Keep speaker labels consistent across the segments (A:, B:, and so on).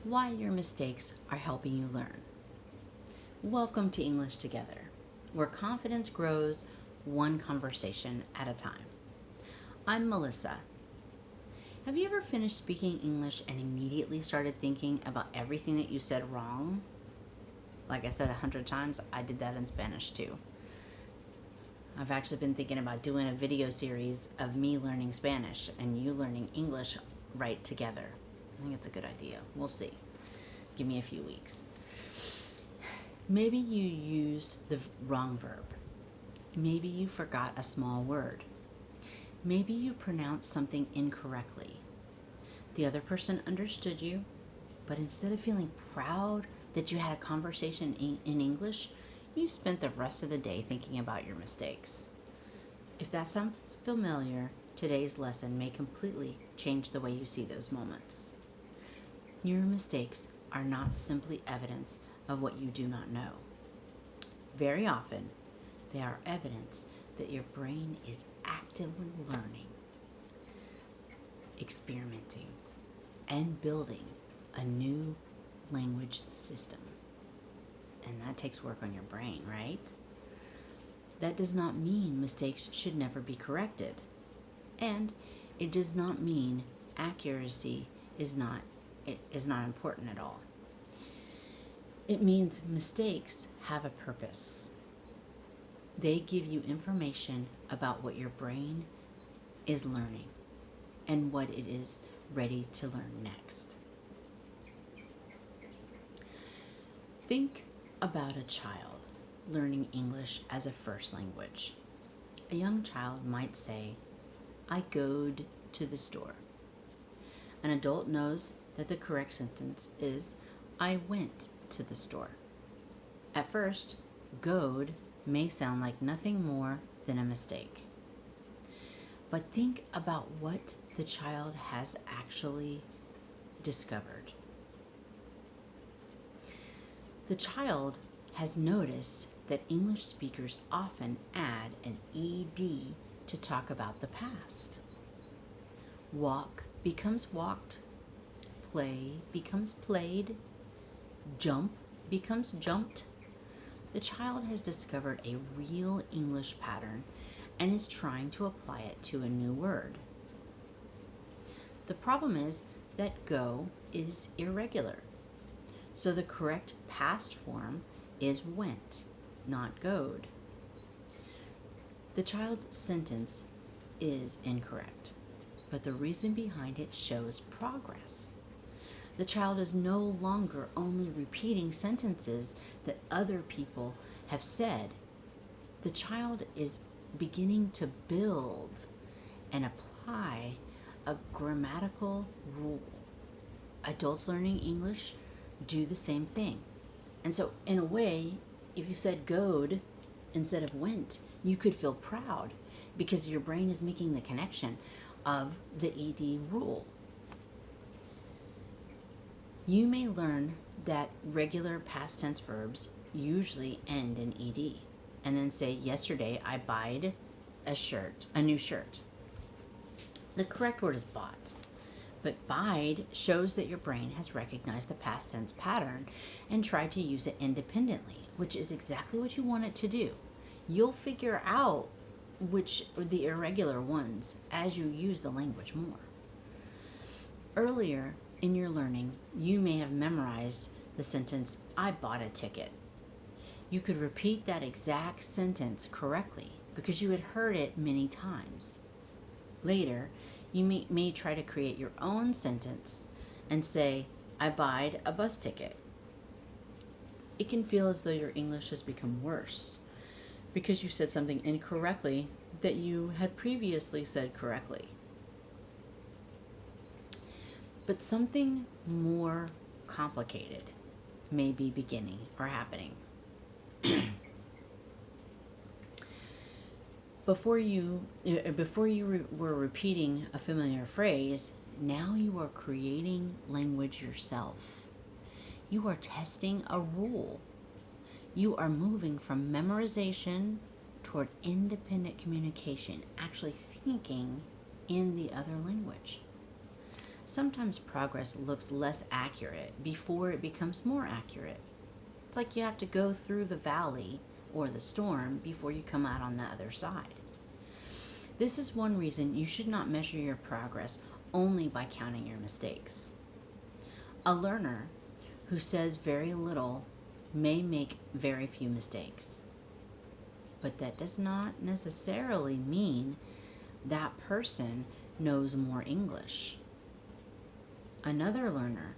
A: why your mistakes are helping you learn. Welcome to English Together, where confidence grows one conversation at a time. I'm Melissa. Have you ever finished speaking English and immediately started thinking about everything that you said wrong? Like I said 100 times, I did that in Spanish too. I've actually been thinking about doing a video series of me learning Spanish and you learning English right together. I think it's a good idea. We'll see. Give me a few weeks. Maybe you used the wrong verb. Maybe you forgot a small word. Maybe you pronounced something incorrectly. The other person understood you, but instead of feeling proud that you had a conversation in English, you spent the rest of the day thinking about your mistakes. If that sounds familiar, today's lesson may completely change the way you see those moments. Your mistakes are not simply evidence of what you do not know. Very often, they are evidence that your brain is actively learning, experimenting, and building a new language system. And that takes work on your brain, right? That does not mean mistakes should never be corrected. And it does not mean accuracy is not important at all. It means mistakes have a purpose. They give you information about what your brain is learning and what it is ready to learn next. Think about a child learning English as a first language. A young child might say, "I goed to the store." An adult knows that the correct sentence is, "I went to the store." At first, goed may sound like nothing more than a mistake. But think about what the child has actually discovered. The child has noticed that English speakers often add an ed to talk about the past. Walk becomes walked, play becomes played, jump becomes jumped. The child has discovered a real English pattern and is trying to apply it to a new word. The problem is that go is irregular. So the correct past form is went, not goed. The child's sentence is incorrect, but the reason behind it shows progress. The child is no longer only repeating sentences that other people have said. The child is beginning to build and apply a grammatical rule. Adults learning English do the same thing. And so, in a way, if you said goed instead of went, you could feel proud because your brain is making the connection of the ed rule. You may learn that regular past tense verbs usually end in ed, and then say, "Yesterday I buyed a new shirt." The correct word is bought, but buyed shows that your brain has recognized the past tense pattern and tried to use it independently, which is exactly what you want it to do. You'll figure out which are the irregular ones as you use the language more. Earlier in your learning, you may have memorized the sentence, "I bought a ticket." You could repeat that exact sentence correctly because you had heard it many times. Later, you may try to create your own sentence and say, "I buyed a bus ticket." It can feel as though your English has become worse because you said something incorrectly that you had previously said correctly. But something more complicated may be beginning or happening. Before you were repeating a familiar phrase, now you are creating language yourself. You are testing a rule. You are moving from memorization toward independent communication, actually thinking in the other language. sometimes progress looks less accurate before it becomes more accurate. It's like you have to go through the valley or the storm before you come out on the other side. This is one reason you should not measure your progress only by counting your mistakes. A learner who says very little may make very few mistakes, but that does not necessarily mean that person knows more English. Another learner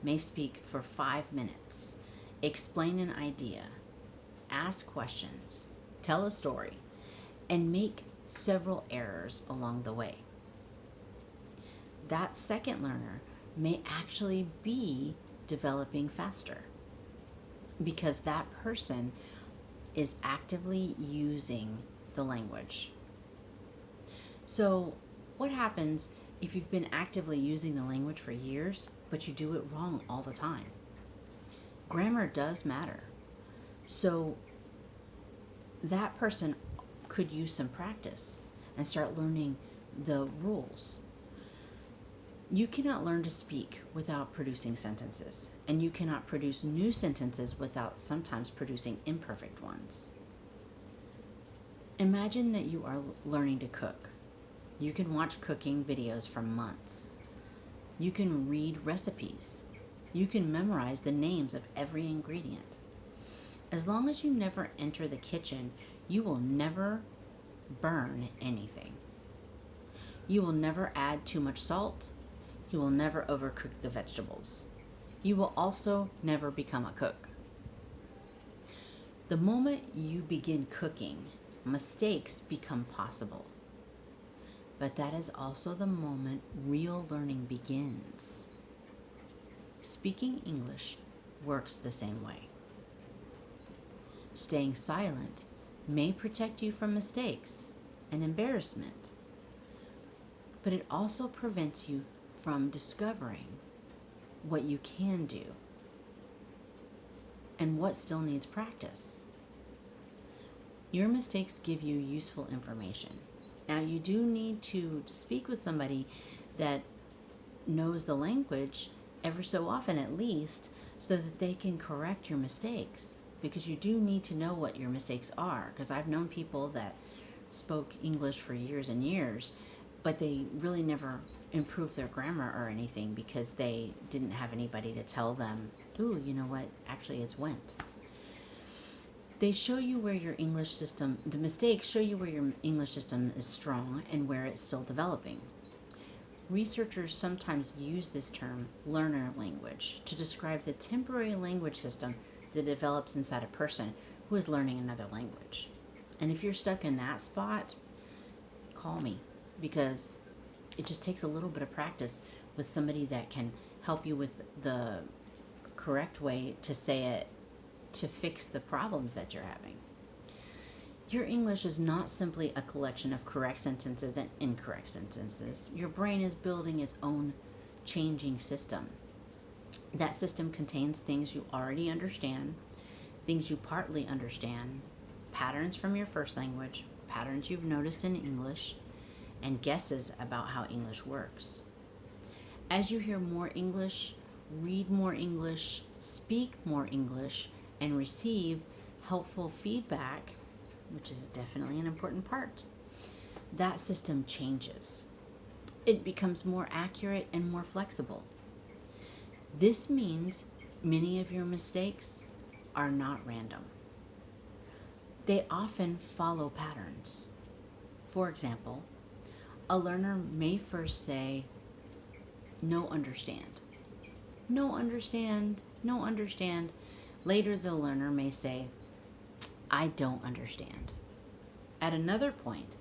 A: may speak for 5 minutes, explain an idea, ask questions, tell a story, and make several errors along the way. That second learner may actually be developing faster because that person is actively using the language. So, what happens if you've been actively using the language for years, but you do it wrong all the time? Grammar does matter. So, that person could use some practice and start learning the rules. You cannot learn to speak without producing sentences, and you cannot produce new sentences without sometimes producing imperfect ones. Imagine that you are learning to cook. You can watch cooking videos for months. You can read recipes. You can memorize the names of every ingredient. As long as you never enter the kitchen, you will never burn anything. You will never add too much salt. You will never overcook the vegetables. You will also never become a cook. The moment you begin cooking, mistakes become possible. But that is also the moment real learning begins. Speaking English works the same way. Staying silent may protect you from mistakes and embarrassment, but it also prevents you from discovering what you can do and what still needs practice. Your mistakes give you useful information. Now, you do need to speak with somebody that knows the language ever so often at least, so that they can correct your mistakes, because you do need to know what your mistakes are. Because I've known people that spoke English for years and years, but they really never improved their grammar or anything because they didn't have anybody to tell them, ooh, you know what, actually it's went. They show you where your English system, the mistakes show you where your English system is strong and where it's still developing. Researchers sometimes use this term, learner language, to describe the temporary language system that develops inside a person who is learning another language. And if you're stuck in that spot, call me, because it just takes a little bit of practice with somebody that can help you with the correct way to say it to fix the problems that you're having. Your English is not simply a collection of correct sentences and incorrect sentences. Your brain is building its own changing system. That system contains things you already understand, things you partly understand, patterns from your first language, patterns you've noticed in English, and guesses about how English works. As you hear more English, read more English, speak more English, and receive helpful feedback, which is definitely an important part, that system changes. It becomes more accurate and more flexible. This means many of your mistakes are not random. They often follow patterns. For example, a learner may first say, no understand. No understand, no understand. Later, the learner may say, I don't understand. At another point,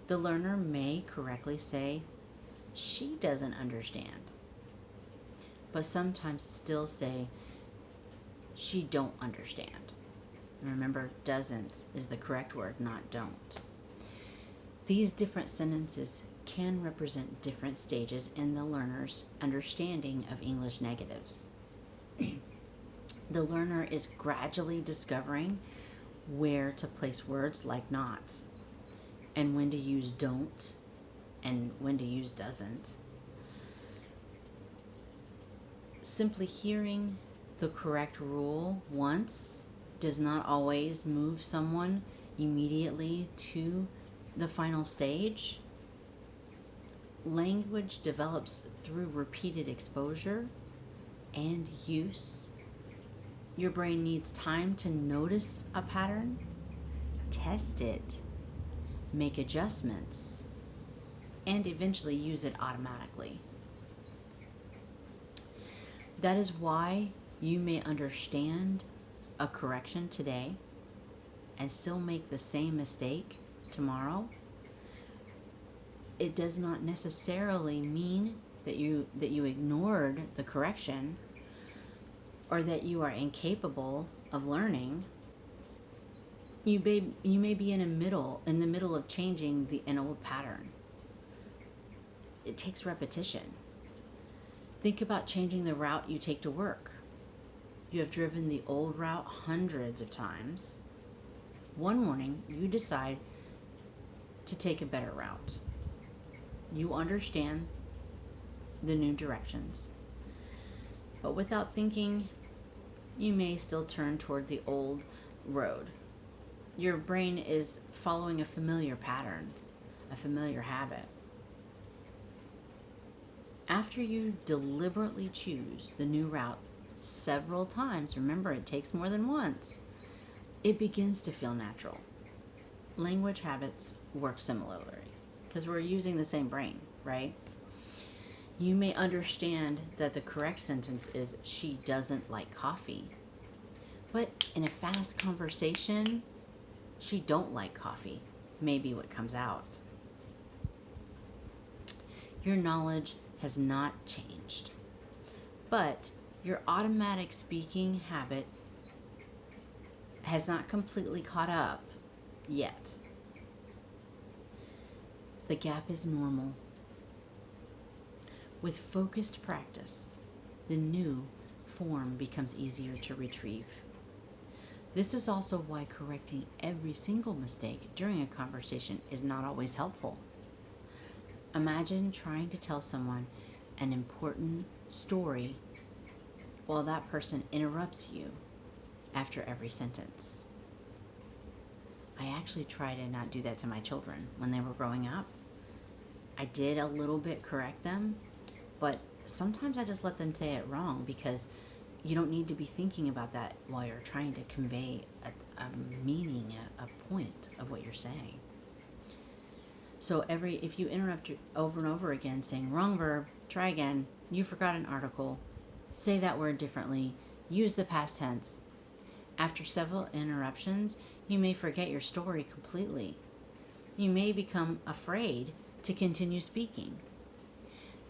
A: the learner may correctly say, she doesn't understand. But sometimes still say, she don't understand. And remember, doesn't is the correct word, not don't. These different sentences can represent different stages in the learner's understanding of English negatives. The learner is gradually discovering where to place words like not, and when to use don't, and when to use doesn't. Simply hearing the correct rule once does not always move someone immediately to the final stage. Language develops through repeated exposure and use. Your brain needs time to notice a pattern, test it, make adjustments, and eventually use it automatically. That is why you may understand a correction today and still make the same mistake tomorrow. It does not necessarily mean that you ignored the correction or that you are incapable of learning. You may be in the middle of changing an old pattern. It takes repetition. Think about changing the route you take to work. You have driven the old route hundreds of times. One morning, you decide to take a better route. You understand the new directions. But without thinking, you may still turn toward the old road. Your brain is following a familiar pattern, a familiar habit. After you deliberately choose the new route several times, remember it takes more than once, it begins to feel natural. Language habits work similarly because we're using the same brain, right? You may understand that the correct sentence is, she doesn't like coffee. But in a fast conversation, she don't like coffee may be what comes out. Your knowledge has not changed, but your automatic speaking habit has not completely caught up yet. The gap is normal. With focused practice, the new form becomes easier to retrieve. This is also why correcting every single mistake during a conversation is not always helpful. Imagine trying to tell someone an important story while that person interrupts you after every sentence. I actually try to not do that to my children when they were growing up. I did a little bit correct them, but sometimes I just let them say it wrong because you don't need to be thinking about that while you're trying to convey a meaning, a point of what you're saying. So if you interrupt over and over again saying wrong verb, try again, you forgot an article, say that word differently, use the past tense. After several interruptions, you may forget your story completely. You may become afraid to continue speaking.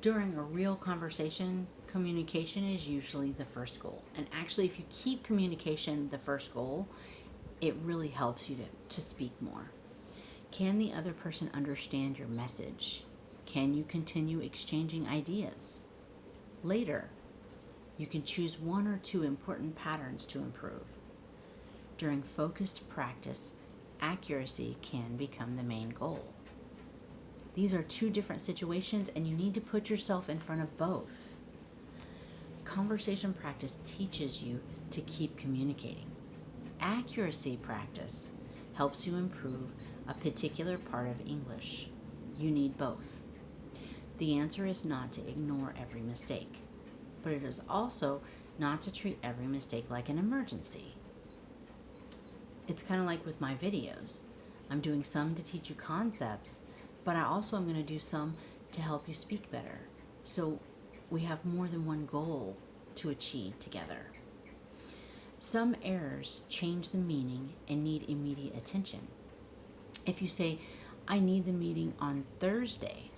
A: During a real conversation, communication is usually the first goal. And actually, if you keep communication the first goal, it really helps you to speak more. Can the other person understand your message? Can you continue exchanging ideas? Later, you can choose one or two important patterns to improve. During focused practice, accuracy can become the main goal. These are two different situations, and you need to put yourself in front of both. Conversation practice teaches you to keep communicating. Accuracy practice helps you improve a particular part of English. You need both. The answer is not to ignore every mistake, but it is also not to treat every mistake like an emergency. It's kind of like with my videos. I'm doing some to teach you concepts, but I also am going to do some to help you speak better. So we have more than one goal to achieve together. Some errors change the meaning and need immediate attention. If you say, I need the meeting on Thursday,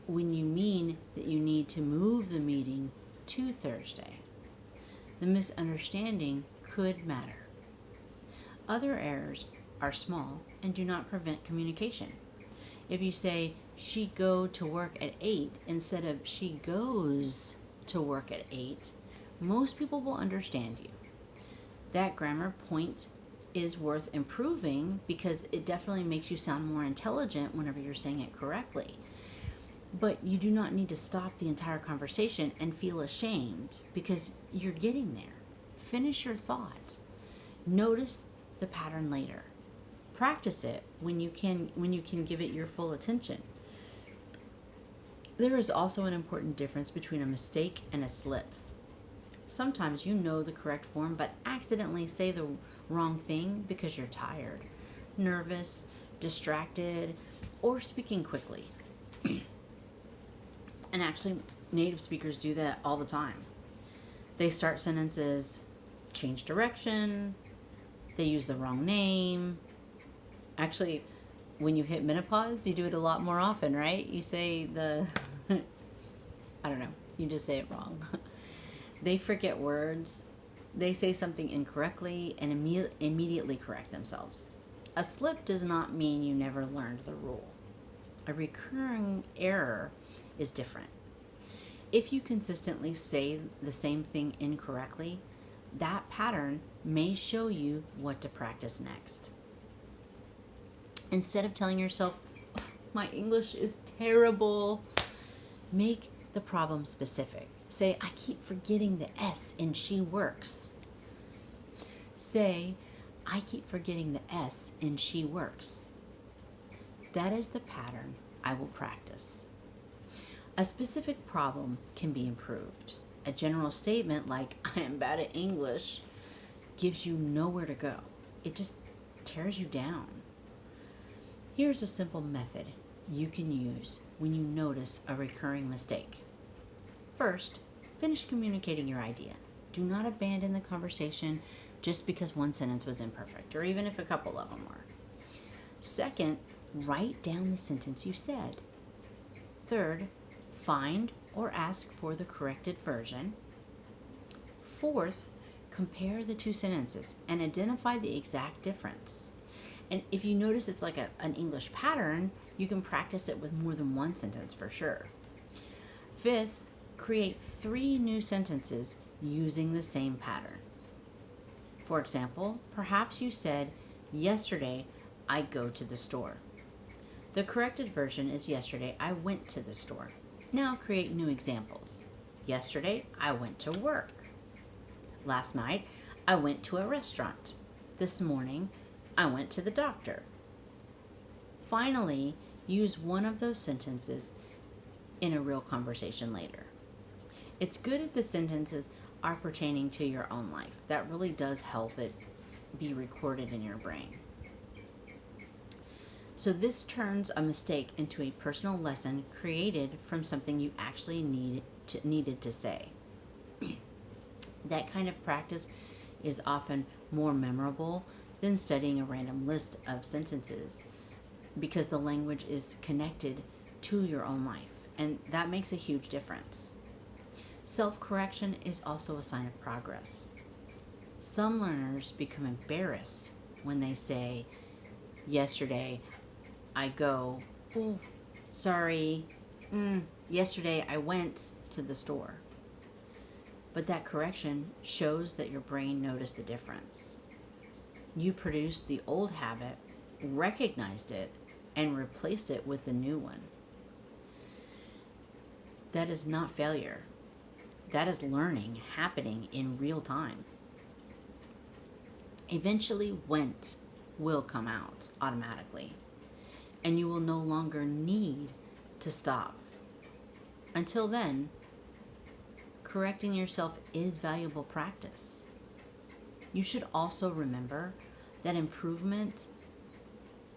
A: when you mean that you need to move the meeting to Thursday, the misunderstanding could matter. Other errors are small and do not prevent communication. If you say, she go to work at 8 instead of she goes to work at 8, most people will understand you. That grammar point is worth improving because it definitely makes you sound more intelligent whenever you're saying it correctly. But you do not need to stop the entire conversation and feel ashamed because you're getting there. Finish your thought. Notice the pattern later. Practice it when you can give it your full attention. There is also an important difference between a mistake and a slip. Sometimes you know the correct form but accidentally say the wrong thing because you're tired, nervous, distracted, or speaking quickly. And actually, native speakers do that all the time. They start sentences, change direction, they use the wrong name. Actually, when you hit menopause, you do it a lot more often, right? You say I don't know, you just say it wrong. They forget words, they say something incorrectly, and immediately correct themselves. A slip does not mean you never learned the rule. A recurring error is different. If you consistently say the same thing incorrectly, that pattern may show you what to practice next. Instead of telling yourself, "Oh, my English is terrible," make the problem specific. Say, "I keep forgetting the S in she works." Say, "I keep forgetting the S in she works." That is the pattern I will practice. A specific problem can be improved. A general statement like, "I am bad at English," gives you nowhere to go. It just tears you down. Here's a simple method you can use when you notice a recurring mistake. First, finish communicating your idea. Do not abandon the conversation just because one sentence was imperfect, or even if a couple of them were. Second, write down the sentence you said. Third, find or ask for the corrected version. Fourth, compare the two sentences and identify the exact difference. And if you notice it's like an English pattern, you can practice it with more than one sentence for sure. Fifth, create 3 new sentences using the same pattern. For example, perhaps you said, "Yesterday, I go to the store." The corrected version is, "Yesterday, I went to the store." Now create new examples. Yesterday, I went to work. Last night, I went to a restaurant. This morning, I went to the doctor. Finally, use one of those sentences in a real conversation later. It's good if the sentences are pertaining to your own life. That really does help it be recorded in your brain. So this turns a mistake into a personal lesson created from something you actually needed to say. That kind of practice is often more memorable than studying a random list of sentences because the language is connected to your own life, and that makes a huge difference. Self-correction is also a sign of progress. Some learners become embarrassed when they say, "Yesterday, I go, oh, sorry, yesterday I went to the store." But that correction shows that your brain noticed the difference. You produced the old habit, recognized it, and replaced it with the new one. That is not failure. That is learning happening in real time. Eventually, went will come out automatically, and you will no longer need to stop. Until then, correcting yourself is valuable practice. You should also remember that improvement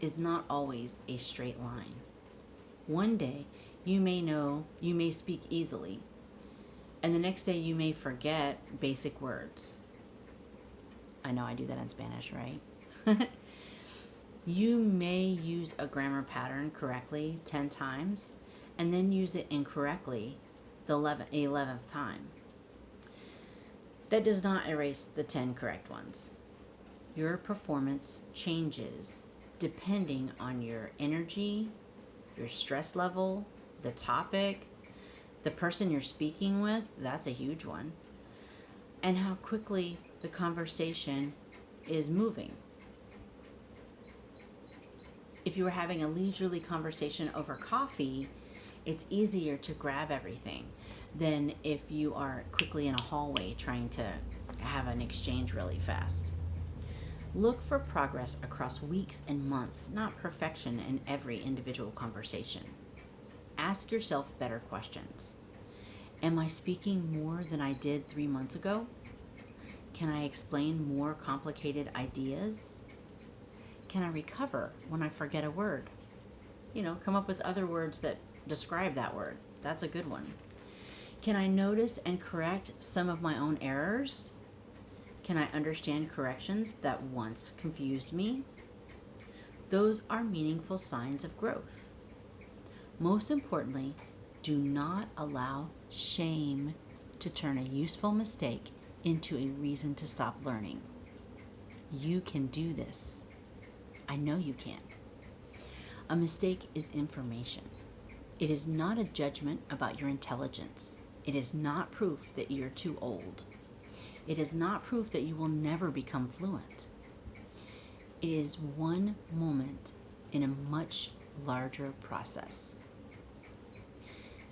A: is not always a straight line. One day, you may speak easily, and the next day you may forget basic words. I know I do that in Spanish, right? You may use a grammar pattern correctly 10 times and then use it incorrectly the 11th time. That does not erase the 10 correct ones. Your performance changes depending on your energy, your stress level, the topic, the person you're speaking with, that's a huge one, and how quickly the conversation is moving. If you were having a leisurely conversation over coffee, It's easier to grab everything than if you are quickly in a hallway trying to have an exchange really fast. Look for progress across weeks and months, not perfection in every individual conversation. Ask yourself better questions. Am I speaking more than I did 3 months ago? Can I explain more complicated ideas? Can I recover when I forget a word? Come up with other words that describe that word. That's a good one. Can I notice and correct some of my own errors? Can I understand corrections that once confused me? Those are meaningful signs of growth. Most importantly, do not allow shame to turn a useful mistake into a reason to stop learning. You can do this. I know you can. A mistake is information. It is not a judgment about your intelligence. It is not proof that you're too old. It is not proof that you will never become fluent. It is one moment in a much larger process.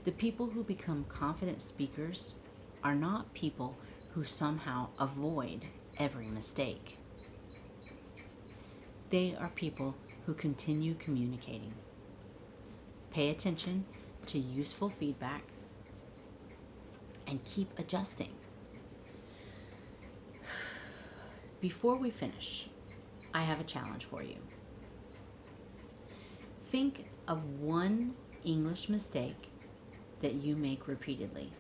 A: The people who become confident speakers are not people who somehow avoid every mistake. They are people who continue communicating. Pay attention to useful feedback and keep adjusting. Before we finish, I have a challenge for you. Think of one English mistake that you make repeatedly.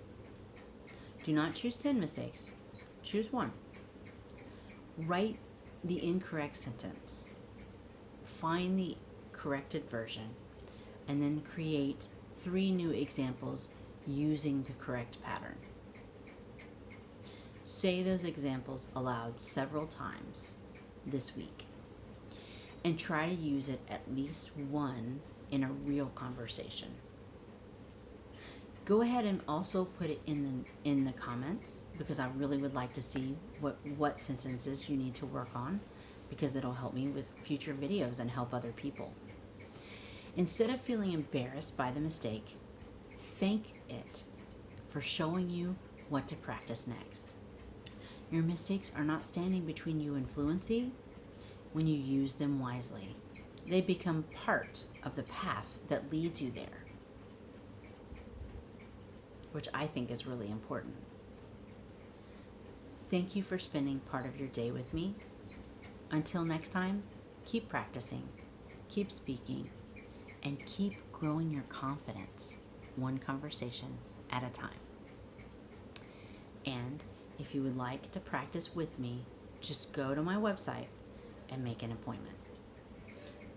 A: Do not choose 10 mistakes. Choose one. Write the incorrect sentence. Find the corrected version, and then create 3 new examples using the correct pattern. Say those examples aloud several times this week, and try to use it at least one in a real conversation. Go ahead and also put it in the comments, because I really would like to see what sentences you need to work on, because it'll help me with future videos and help other people. Instead of feeling embarrassed by the mistake, thank it for showing you what to practice next. Your mistakes are not standing between you and fluency when you use them wisely. They become part of the path that leads you there, which I think is really important. Thank you for spending part of your day with me. Until next time, keep practicing, keep speaking, and keep growing your confidence one conversation at a time. And if you would like to practice with me, just go to my website and make an appointment.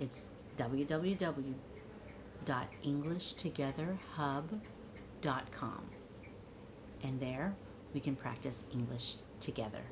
A: It's www.englishtogetherhub.com. And there we can practice English together.